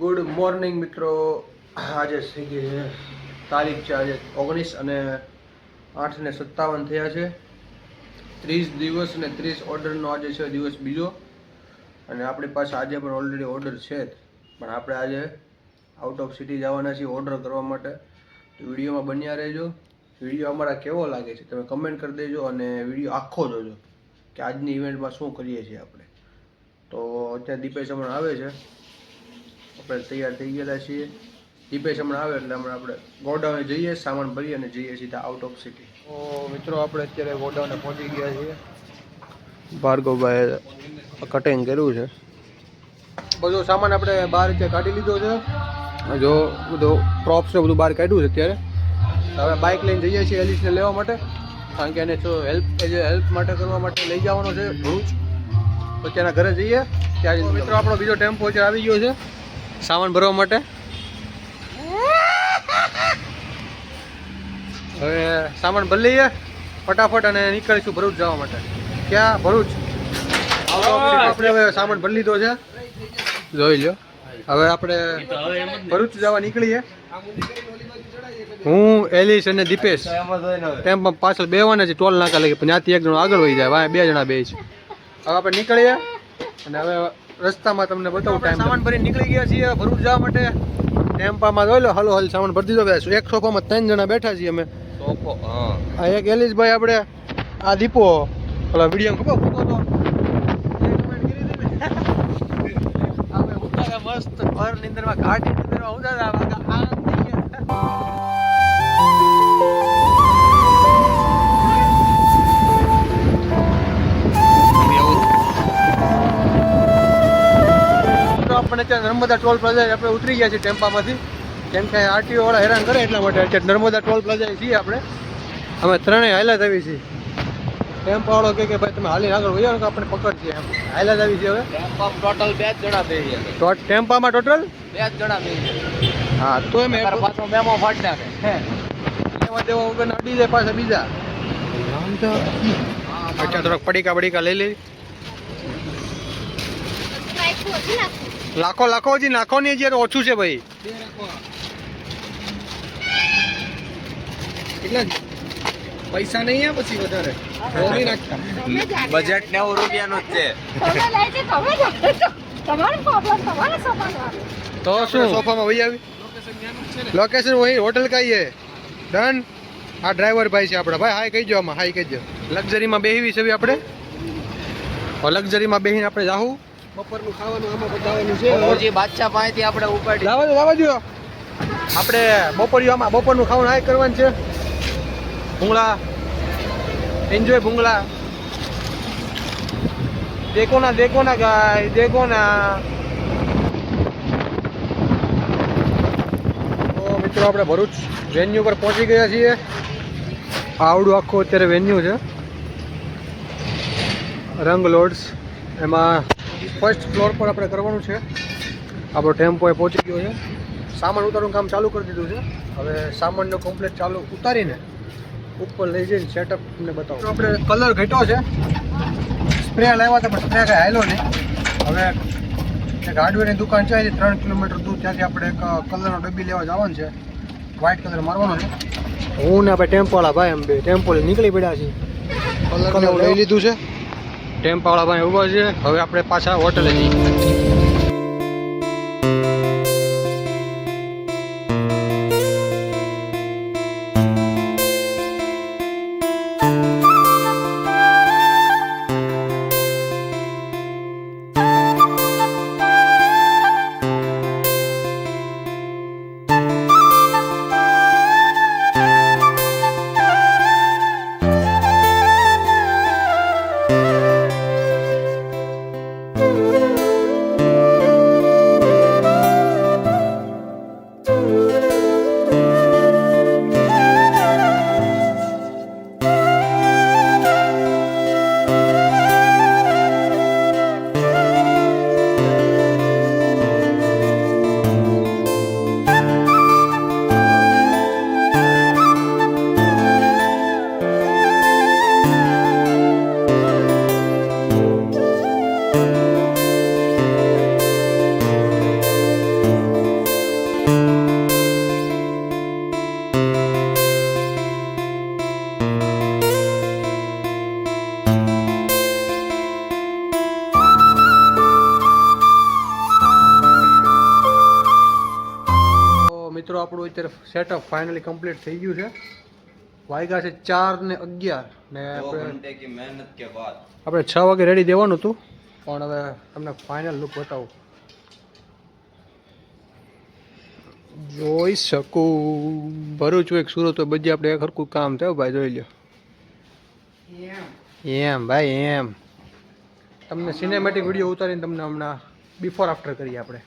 Good morning મિત્રો. આજે થઈ ગઈ છે તારીખ છે આજે 19 અને 8:57 થયા છે. 30 દિવસ અને 30 ઓર્ડરનો આજે છે દિવસ બીજો. અને આપણી પાસે આજે પણ ઓલરેડી ઓર્ડર છે જ, પણ આપણે આજે આઉટ ઓફ સિટી જવાના છીએ ઓર્ડર કરવા માટે. તો વિડીયોમાં બન્યા રહેજો. વિડીયો અમારા કેવો લાગે છે તમે કમેન્ટ કરી દેજો અને વિડીયો આખો જોજો કે આજની ઇવેન્ટમાં શું કરીએ છીએ આપણે. તો અત્યારે દીપેશ હમણાં આવે છે, આપણે તૈયાર થઈ ગયેલા છીએ. દીપેશ હમણાં આવે એટલે હમણાં આપણે ગોડાઉને જઈએ, સામાન ભરી અને જઈએ સીધા આઉટ ઓફ સિટી. તો મિત્રો આપણે અત્યારે ગોડાઉને પહોંચી ગયા છીએ. ભાર્ગવભાઈએ કટિંગ કર્યું છે, બધો સામાન આપણે બહાર ત્યાં કાઢી લીધો છે. જો બધો પ્રોપ્સ ને બધું બહાર કાઢ્યું છે અત્યારે. હવે બાઇક લઈને જઈએ છીએ એલિસને લેવા માટે, કારણ કે એને જો હેલ્પ માટે કરવા માટે લઈ જવાનો છે ભરૂચ. તો ત્યાંના ઘરે જઈએ ત્યાં મિત્રો આપણો બીજો ટેમ્પો અત્યારે આવી ગયો છે સામાન ભરવા માટે. હવે સામાન ભરી લઈએ ફટાફટ અને નીકળીશું ભરૂચ જવા માટે. ક્યાં? ભરૂચ. આપણે હવે સામાન ભરી લીધો છે, જોઈ લો. હવે આપણે ભરૂચ જવા નીકળીએ. હું, એલિસ અને દીપેશ ટેમ્પો પાછળ બેવાના છે ટોલ નાકા લઈ, પણ ત્યાંથી એક જણો આગળ વહી જાય, બે જણા બે છે. હવે આપણે નીકળીએ અને હવે રસ્તામાં તમને બતાવું ટાઈમ. સામાન ભરી નીકળી ગયા છીએ ભરૂચ જવા માટે. ટેમ્પામાં જોઈ લો હલો હલ સામાન ભરી દીધો. એક સોફામાં 3 જણા બેઠા છીએ અમે. આ એક એલિસભાઈ, આપણે આ દીપો ઓલા વિડીયો ખબર ફૂટો તો મસ્ત ભર નીંદરમાં ઘાટી નીંદરમાં ઉદારા આપણને ત્યાં નર્મદા ટોલ પ્લાઝા આપણે ઉતરી ગયા છીએ ટેમ્પામાંથી, કેમ કે આરટીઓ વાળા હેરાન કરે એટલા માટે. અત્યારે નર્મદા ટોલ પ્લાઝા છીએ આપણે. અમે ત્રણેય હાલ્યા જ આવી છીએ. ટેમ્પો વાળો કે ભાઈ તમે હાલીને આગળ વહી આવો, આપણે પકડશે એમ. હાલ્યા જ આવી છીએ. હવે ટોટલ 2 જણા બેહી તો ટેમ્પામાં ટોટલ 2 જણા બેહી. હા તો એમ પાછો મેમો ફાડ નાખે એમાં દેવા વગર અડી જાય પાછા બીજા. અત્યારે થોડાક પડીકા લઈ લઈ. લાખો હજી નાખો નહીં, હજી ઓછું છે ભાઈ. એટલે પૈસા નહીં પછી વધારે બજેટ 90 રૂપિયાનું જ છે. તો શું સોફામાં વહી આવી? લોકેશન વહી હોટલ કઈ હે? ડન. આ ડ્રાઈવર ભાઈ છે આપણા. ભાઈ હાઈ કહીજો, આમાં હાઈ કહીજો. લક્ઝરીમાં બેહવી છે આપણે. લક્ઝરીમાં બેહીને આપણે જાહું. બપોરનું ખાવાનું આમાં બતાવવાનું છે. ઓજી બાદશાહ પાસેથી આપણે ઉપાડી લાવા દો. આપણે બપોરિયામાં બપોરનું ખાવાનું હાઈ કરવાનું છે. ભૂંગળા એન્જોય ભૂંગળા. દેખો ના ગાય, દેખો ના. તો મિત્રો આપણે ભરૂચ વેન્યુ પર પહોંચી ગયા છીએ. આવડું આખું અત્યારે વેન્યુ છે રંગ લોડ્સ. એમાં ફર્સ્ટ ફ્લોર પર આપણે કરવાનું છે. આપણો ટેમ્પો એ પહોંચી ગયો છે. સામાન ઉતારવાનું કામ ચાલુ કરી દીધું છે. હવે સામાનનો કમ્પ્લીટ ચાલુ ઉતારીને ઉપર લઈ જઈને સેટઅપ તમને બતાવો. આપણે કલર ઘટ્યો છે. સ્પ્રે લાવ્યા હતા પણ સ્પ્રે કાંઈ હાલ્યો નહીં. હવે એક હાર્ડવેરની દુકાન છે, 3 કિલોમીટર દૂર, ત્યાંથી આપણે એક કલરનો ડબ્બી લેવા જવાનું છે. વ્હાઇટ કલર મારવાનો છે. હું ને આપણે ટેમ્પોવાળા ભાઈ એમ બે ટેમ્પો નીકળી પડ્યા છીએ. કલર લઈ લીધું છે. ટેમ્પોવાળા ભાઈ ઊભા છે. હવે આપણે પાછા હોટલે જઈએ. મિત્રો આપણું અત્યારે સેટઅપ ફાઇનલી કમ્પ્લીટ થઈ ગયું છે. વાગ્યા છે 4:11 ને આપણે 6 વાગે રેડી દેવાનું હતું, પણ હવે તમને ફાઇનલ લુક બતાવું. જોઈ શકું ભરૂચ હોય સુરત હોય બધી આપણે એક હરખું કામ થયું ભાઈ, જોઈ લો. એમ ભાઈ એમ તમને સિનેમેટિક વિડીયો ઉતારીને તમને હમણાં બિફોર આફ્ટર કરીએ આપણે.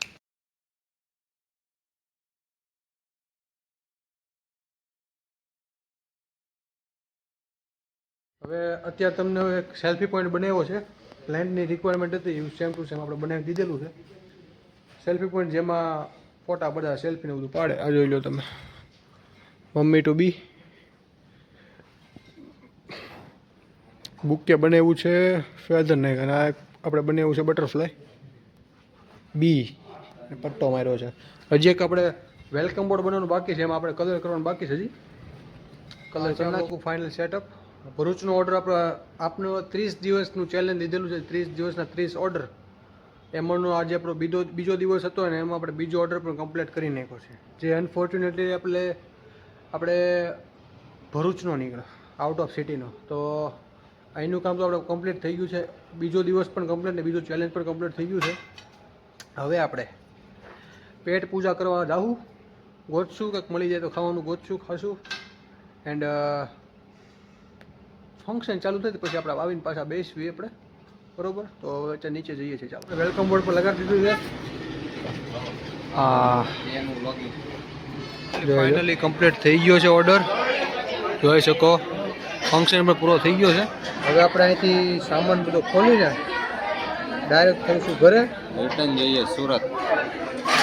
હવે અત્યારે તમને એક સેલ્ફી પોઈન્ટ બનાવ્યો છે. ક્લાયન્ટની રિક્વાયરમેન્ટ હતી, સેમ ટુ સેમ આપણે બનાવી દીધેલું છે સેલ્ફી પોઈન્ટ, જેમાં ફોટા બધા સેલ્ફીને બધું પાડે. આ જોઈ લો તમે, મમ્મી ટુ બી બુકે બનાવ્યું છે ફેધર નહીં, અને આ આપણે બનાવ્યું છે બટરફ્લાય બી, પટ્ટો માર્યો છે. હજી એક આપણે વેલકમ બોર્ડ બનાવવાનું બાકી છે, એમાં આપણે કલર કરવાનું બાકી છે. હજી કલર કરી નાખું. Final setup. ભરૂચનો ઓર્ડર આપણે 30 દિવસનું ચેલેન્જ દીધેલું છે, 30 દિવસના 30 ઓર્ડર. એમાંનો આજે આપણો બીજો દિવસ હતો ને એમાં આપણે બીજો ઓર્ડર પણ કમ્પ્લીટ કરી નાખ્યો છે, જે અનફોર્ચ્યુનેટલી આપણે ભરૂચનો નીકળ્યો, આઉટ ઓફ સિટીનો. તો અહીંનું કામ તો આપણે કમ્પ્લીટ થઈ ગયું છે, બીજો દિવસ પણ કમ્પ્લીટ ને બીજો ચેલેન્જ પણ કમ્પ્લીટ થઈ ગયું છે. હવે આપણે પેટ પૂજા કરવા જાવું, ગોતશું કંઈક મળી જાય તો ખાવાનું ગોતશું, ખાશું. એન્ડ ફંક્શન ચાલુ થાય પછી આપણે આવીને પાછા બેસવી આપણે, બરોબર? તો હવે નીચે જઈએ છીએ. ચાલો, વેલકમ બોર્ડ પર લગાડી દીધું છે. ફાઇનલી કમ્પ્લીટ થઈ ગયો છે ઓર્ડર, જોઈ શકો. ફંક્શન પણ પૂરો થઈ ગયો છે. હવે આપણે અહીંથી સામાન બધો ખોલીને ડાયરેક્ટ થઈશું ઘરે, રિટર્ન જઈએ સુરત.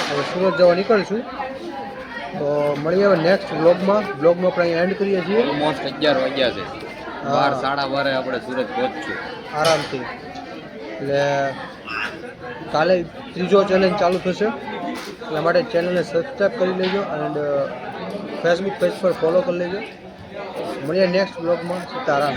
હવે સુરત જવા નીકળશું. તો મળીએ હવે નેક્સ્ટ બ્લોગમાં આપણે અહીં એન્ડ કરીએ છીએ. ઓલમોસ્ટ 11 વાગ્યા છે, 12 સાડા 12 આપણે સુરત પહોંચશું આરામથી. એટલે કાલે ત્રીજો ચેલેન્જ ચાલુ થશે, એટલા માટે ચેનલને સબસ્ક્રાઈબ કરી લેજો એન્ડ ફેસબુક પેજ પર ફોલો કરી લેજો. મળીએ નેક્સ્ટ બ્લોગમાં. સીતારામ.